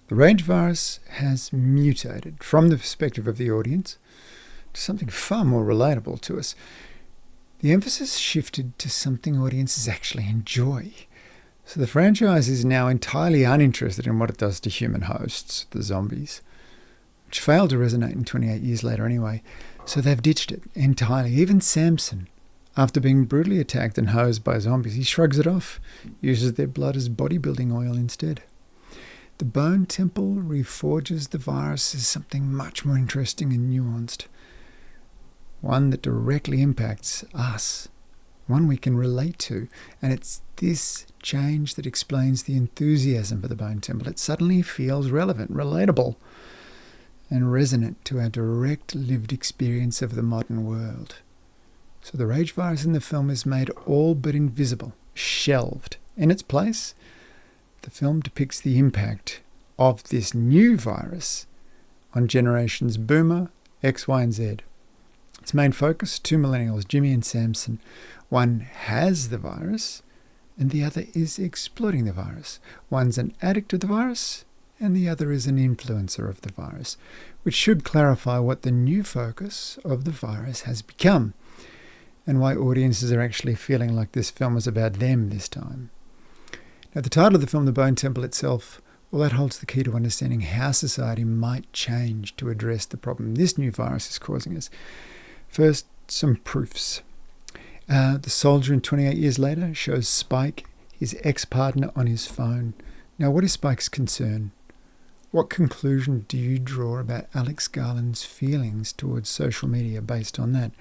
The rage virus has mutated from the perspective of the audience to something far more relatable to us. The emphasis shifted to something audiences actually enjoy. So the franchise is now entirely uninterested in what it does to human hosts, the zombies, which failed to resonate in 28 years later anyway. So they've ditched it entirely. Even Samson, after being brutally attacked and hosed by zombies, he shrugs it off, uses their blood as bodybuilding oil instead. The Bone Temple reforges the virus as something much more interesting and nuanced. One that directly impacts us. One we can relate to. And it's this change that explains the enthusiasm for the Bone Temple. It suddenly feels relevant, relatable, and resonant to our direct lived experience of the modern world. So the rage virus in the film is made all but invisible, shelved. In its place, the film depicts the impact of this new virus on generations Boomer, X, Y, and Z. Its main focus, two millennials, Jimmy and Samson. One has the virus and the other is exploiting the virus. One's an addict of the virus and the other is an influencer of the virus, which should clarify what the new focus of the virus has become and why audiences are actually feeling like this film is about them this time. Now, the title of the film, The Bone Temple itself, well, that holds the key to understanding how society might change to address the problem this new virus is causing us. First, some proofs. The soldier in 28 years later shows Spike, his ex-partner, on his phone. Now, what is Spike's concern? What conclusion do you draw about Alex Garland's feelings towards social media based on that?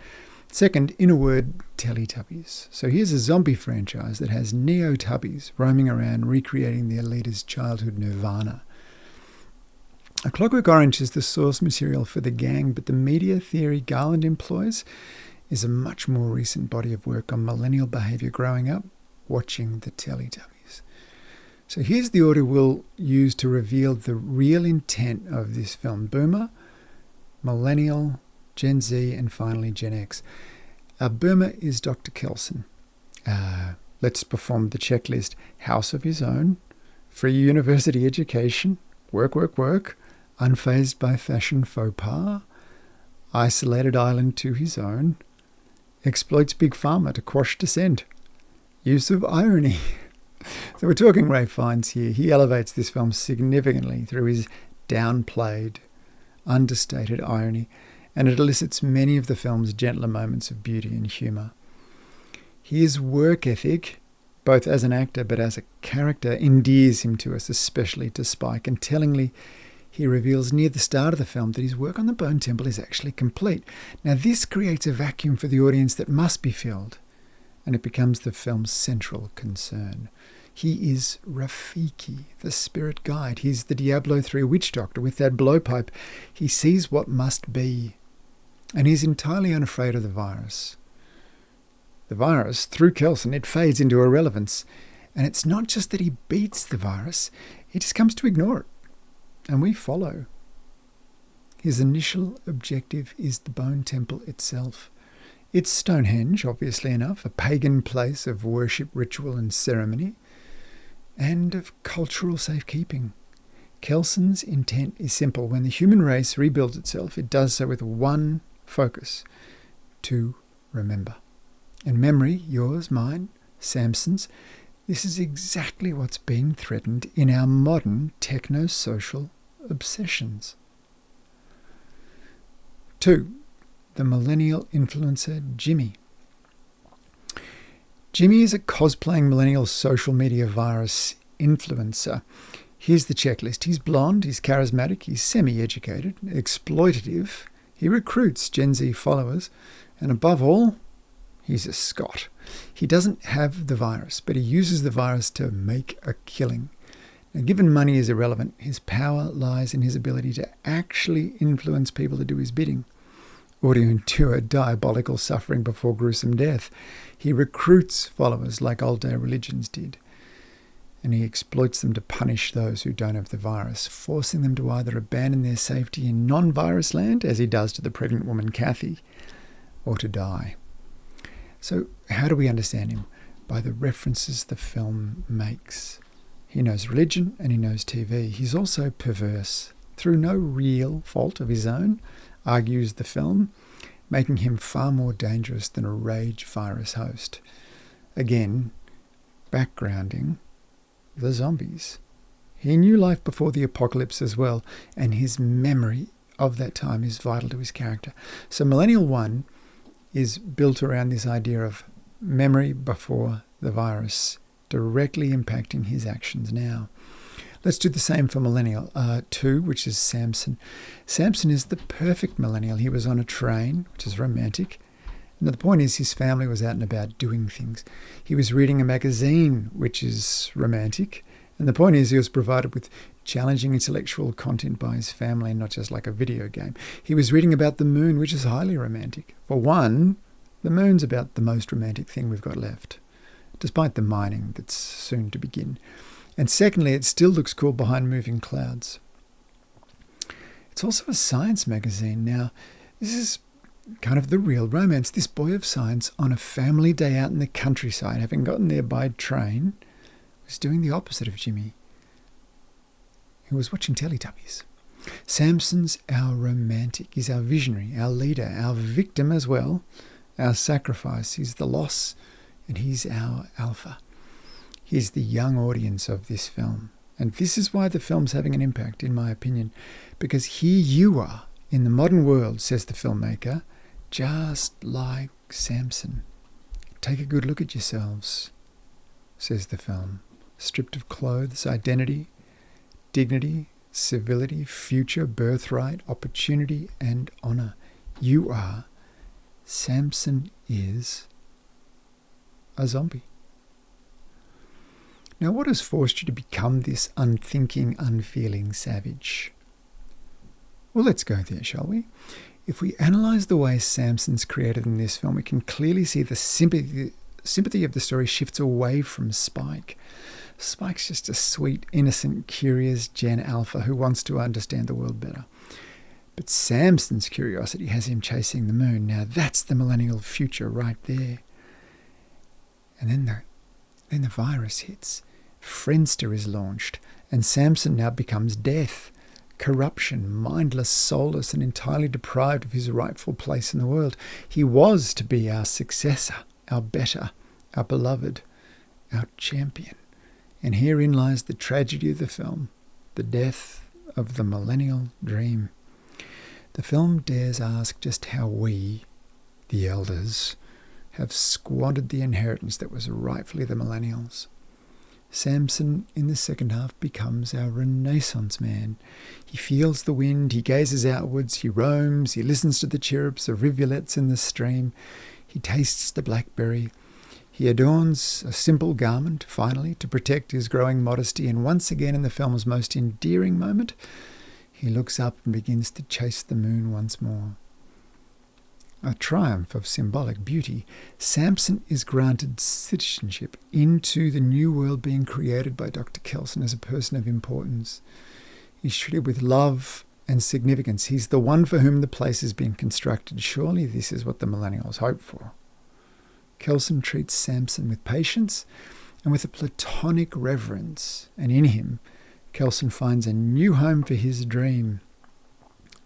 Second, in a word, Teletubbies. So here's a zombie franchise that has Neo-Tubbies roaming around recreating their leader's childhood nirvana. A Clockwork Orange is the source material for the gang, but the media theory Garland employs is a much more recent body of work on millennial behaviour growing up, watching the Teletubbies. So here's the order we'll use to reveal the real intent of this film. Boomer, Millennial, Gen Z, and finally Gen X. Boomer is Dr. Kelson. Let's perform the checklist. House of his own, free university education, work, unfazed by fashion faux pas, isolated island to his own, exploits Big Pharma to quash dissent, use of irony. So we're talking Ray Fiennes here. He elevates this film significantly through his downplayed, understated irony, and it elicits many of the film's gentler moments of beauty and humour. His work ethic, both as an actor but as a character, endears him to us, especially to Spike, and tellingly, he reveals near the start of the film that his work on the Bone Temple is actually complete. Now, this creates a vacuum for the audience that must be filled, and it becomes the film's central concern. He is Rafiki, the spirit guide. He's the Diablo 3 witch doctor with that blowpipe. He sees what must be, and he's entirely unafraid of the virus. The virus, through Kelson, it fades into irrelevance, and it's not just that he beats the virus, he just comes to ignore it. And we follow. His initial objective is the Bone Temple itself. It's Stonehenge, obviously enough, a pagan place of worship, ritual and ceremony, and of cultural safekeeping. Kelson's intent is simple. When the human race rebuilds itself, it does so with one focus: to remember. And memory, yours, mine, Samson's, this is exactly what's being threatened in our modern techno-social obsessions. 2. The millennial influencer Jimmy. Jimmy is a cosplaying millennial social media virus influencer. Here's the checklist. He's blonde, he's charismatic, he's semi-educated, exploitative, he recruits Gen Z followers, and above all, he's a Scot. He doesn't have the virus, but he uses the virus to make a killing. Now, given money is irrelevant, his power lies in his ability to actually influence people to do his bidding, or to endure diabolical suffering before gruesome death. He recruits followers like old-day religions did, and he exploits them to punish those who don't have the virus, forcing them to either abandon their safety in non-virus land, as he does to the pregnant woman Kathy, or to die. So how do we understand him? By the references the film makes. He knows religion and he knows TV. He's also perverse, through no real fault of his own, argues the film, making him far more dangerous than a rage virus host. Again, backgrounding the zombies. He knew life before the apocalypse as well, and his memory of that time is vital to his character. So Millennial 1 is built around this idea of memory before the virus, directly impacting his actions now. Let's do the same for Millennial 2, which is Samson. Samson is the perfect millennial. He was on a train, which is romantic. And the point is his family was out and about doing things. He was reading a magazine, which is romantic. And the point is he was provided with challenging intellectual content by his family, not just like a video game. He was reading about the moon, which is highly romantic. For one, the moon's about the most romantic thing we've got left, despite the mining that's soon to begin. And secondly, it still looks cool behind moving clouds. It's also a science magazine. Now, this is kind of the real romance. This boy of science on a family day out in the countryside, having gotten there by train, was doing the opposite of Jimmy, who was watching Teletubbies. Samson's our romantic. He's our visionary, our leader, our victim as well, our sacrifice. He's the loss, and he's our alpha. He's the young audience of this film. And this is why the film's having an impact, in my opinion, because here you are in the modern world, says the filmmaker, just like Samson. Take a good look at yourselves, says the film. Stripped of clothes, identity, dignity, civility, future, birthright, opportunity, and honour. You are. Samson is a zombie. Now, what has forced you to become this unthinking, unfeeling savage? Well, let's go there, shall we? If we analyse the way Samson's created in this film, we can clearly see the sympathy of the story shifts away from Spike. Spike's just a sweet, innocent, curious Gen Alpha who wants to understand the world better. But Samson's curiosity has him chasing the moon. Now, that's the millennial future right there. And then the virus hits. Friendster is launched, and Samson now becomes death, corruption, mindless, soulless, and entirely deprived of his rightful place in the world. He was to be our successor, our better, our beloved, our champion. And herein lies the tragedy of the film, the death of the millennial dream. The film dares ask just how we, the elders, have squandered the inheritance that was rightfully the millennials. Samson, in the second half, becomes our Renaissance man. He feels the wind, he gazes outwards, he roams, he listens to the chirrups of rivulets in the stream, he tastes the blackberry. He adorns a simple garment, finally, to protect his growing modesty, and once again in the film's most endearing moment, he looks up and begins to chase the moon once more. A triumph of symbolic beauty, Samson is granted citizenship into the new world being created by Dr. Kelson as a person of importance. He's treated with love and significance. He's the one for whom the place is being constructed. Surely this is what the millennials hope for. Kelson treats Samson with patience and with a platonic reverence, and in him, Kelson finds a new home for his dream,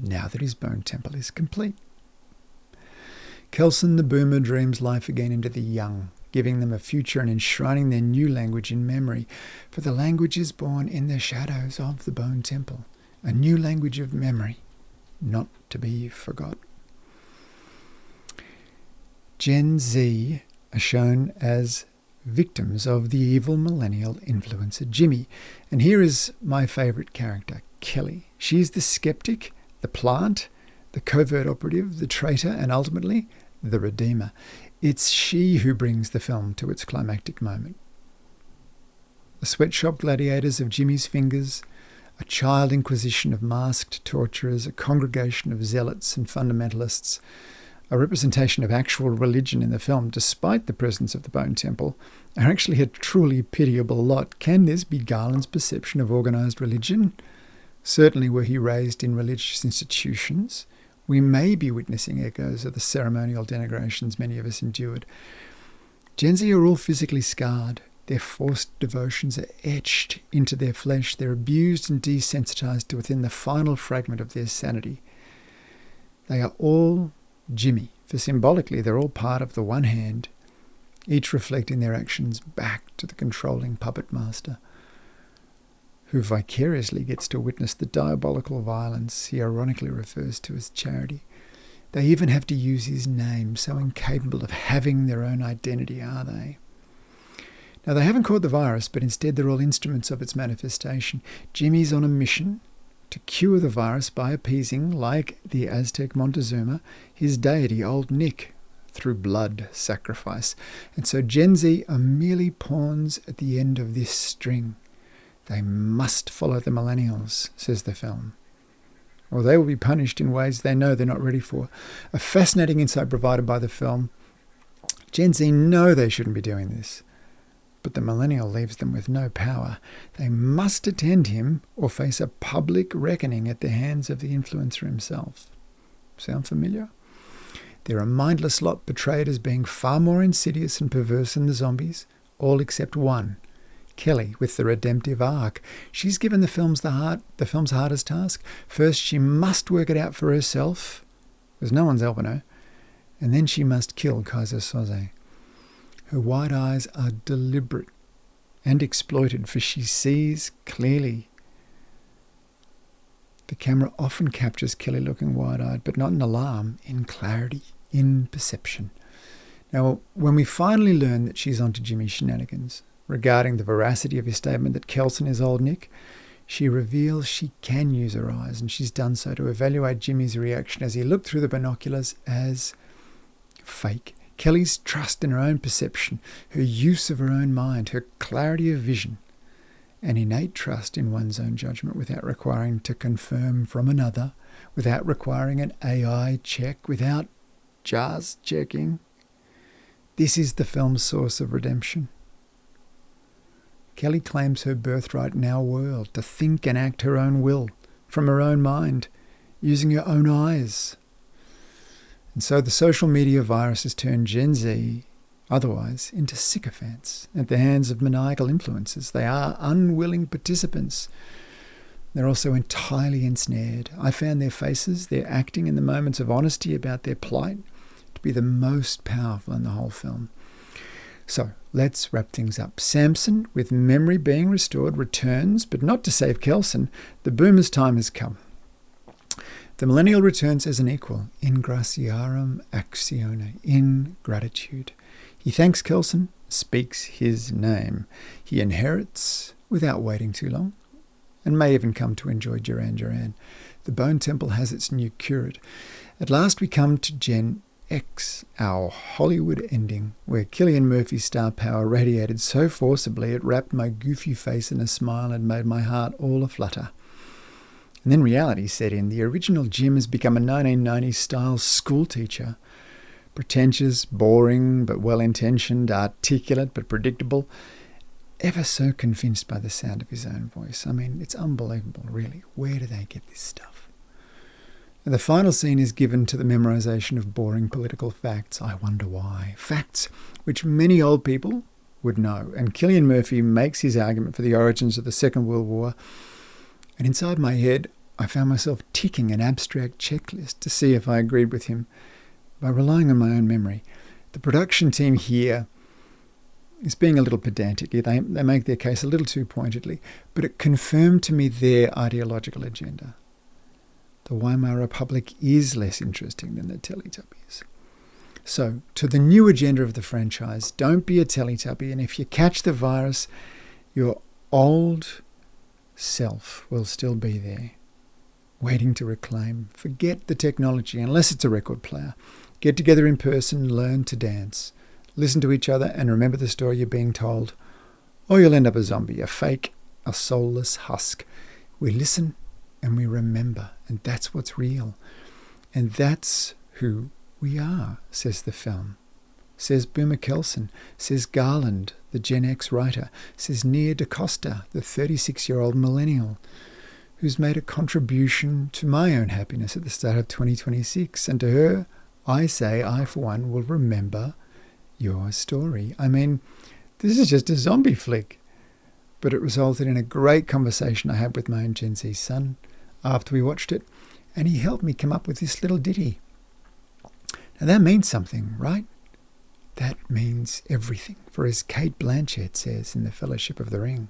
now that his bone temple is complete. Kelson the boomer dreams life again into the young, giving them a future and enshrining their new language in memory, for the language is born in the shadows of the bone temple, a new language of memory, not to be forgot. Gen Z are shown as victims of the evil millennial influencer Jimmy, and here is my favourite character, Kelly. She's the skeptic, the plant, the covert operative, the traitor, and ultimately the redeemer. It's she who brings the film to its climactic moment. The sweatshop gladiators of Jimmy's fingers, a child inquisition of masked torturers, a congregation of zealots and fundamentalists, a representation of actual religion in the film, despite the presence of the Bone Temple, are actually a truly pitiable lot. Can this be Garland's perception of organised religion? Certainly were he raised in religious institutions, we may be witnessing echoes of the ceremonial denigrations many of us endured. Gen Z are all physically scarred, Their forced devotions are etched into their flesh. They're abused and desensitized to within the final fragment of their sanity. They are all Jimmy, for symbolically they're all part of the one hand, each reflecting their actions back to the controlling puppet master, who vicariously gets to witness the diabolical violence he ironically refers to as charity. They even have to use his name, so incapable of having their own identity are they. Now, they haven't caught the virus, but instead they're all instruments of its manifestation. Jimmy's on a mission to cure the virus by appeasing, like the Aztec Montezuma, his deity, Old Nick, through blood sacrifice. And so Gen Z are merely pawns at the end of this string. They must follow the millennials, says the film, or they will be punished in ways they know they're not ready for. A fascinating insight provided by the film. Gen Z know they shouldn't be doing this, but the millennial leaves them with no power. They must attend him or face a public reckoning at the hands of the influencer himself. Sound familiar? They're a mindless lot portrayed as being far more insidious and perverse than the zombies, all except one, Kelly, with the redemptive arc. She's given the film's hardest task. First, she must work it out for herself, because no one's helping her, and then she must kill Kaiser Soze. Her wide eyes are deliberate and exploited, for she sees clearly. The camera often captures Kelly looking wide-eyed, but not in alarm, in clarity, in perception. Now, when we finally learn that she's onto Jimmy's shenanigans, regarding the veracity of his statement that Kelson is Old Nick, she reveals she can use her eyes, and she's done so to evaluate Jimmy's reaction as he looked through the binoculars as fake. Kelly's trust in her own perception, her use of her own mind, her clarity of vision, an innate trust in one's own judgment without requiring to confirm from another, without requiring an AI check, without just checking. This is the film's source of redemption. Kelly claims her birthright in our world, to think and act her own will, from her own mind, using her own eyes. And so the social media virus has turned Gen Z, otherwise, into sycophants at the hands of maniacal influences. They are unwilling participants. They're also entirely ensnared. I found their faces, their acting, and the moments of honesty about their plight to be the most powerful in the whole film. So, let's wrap things up. Samson, with memory being restored, returns, but not to save Kelson. The boomer's time has come. The millennial returns as an equal, in gratiarum actione, in gratitude. He thanks Kelson, speaks his name. He inherits without waiting too long, and may even come to enjoy Duran Duran. The Bone Temple has its new curate. At last we come to Gen X, our Hollywood ending, where Cillian Murphy's star power radiated so forcibly it wrapped my goofy face in a smile and made my heart all aflutter. And then reality set in. The original Jim has become a 1990s-style schoolteacher. Pretentious, boring, but well-intentioned, articulate, but predictable. Ever so convinced by the sound of his own voice. I mean, it's unbelievable, really. Where do they get this stuff? And the final scene is given to the memorization of boring political facts. I wonder why. Facts which many old people would know. And Cillian Murphy makes his argument for the origins of the Second World War. And inside my head, I found myself ticking an abstract checklist to see if I agreed with him by relying on my own memory. The production team here is being a little pedantic. They make their case a little too pointedly, but it confirmed to me their ideological agenda. The Weimar Republic is less interesting than the Teletubbies. So, to the new agenda of the franchise, don't be a Teletubby, and if you catch the virus, your old self will still be there, waiting to reclaim. Forget the technology, unless it's a record player. Get together in person, learn to dance. Listen to each other and remember the story you're being told, or you'll end up a zombie, a fake, a soulless husk. We listen and we remember, and that's what's real. And that's who we are, says the film. Says Boomer Kelson, says Garland, the Gen X writer, says Nia DaCosta, the 36-year-old millennial, who's made a contribution to my own happiness at the start of 2026. And to her, I say, I for one will remember your story. I mean, This is just a zombie flick. But it resulted in a great conversation I had with my own Gen Z son after we watched it, and he helped me come up with this little ditty. Now that means something, right? That means everything, for as Kate Blanchett says in The Fellowship of the Ring.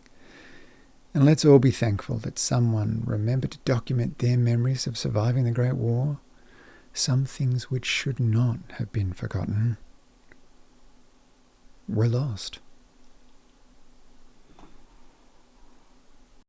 And let's all be thankful that someone remembered to document their memories of surviving the Great War, some things which should not have been forgotten were lost.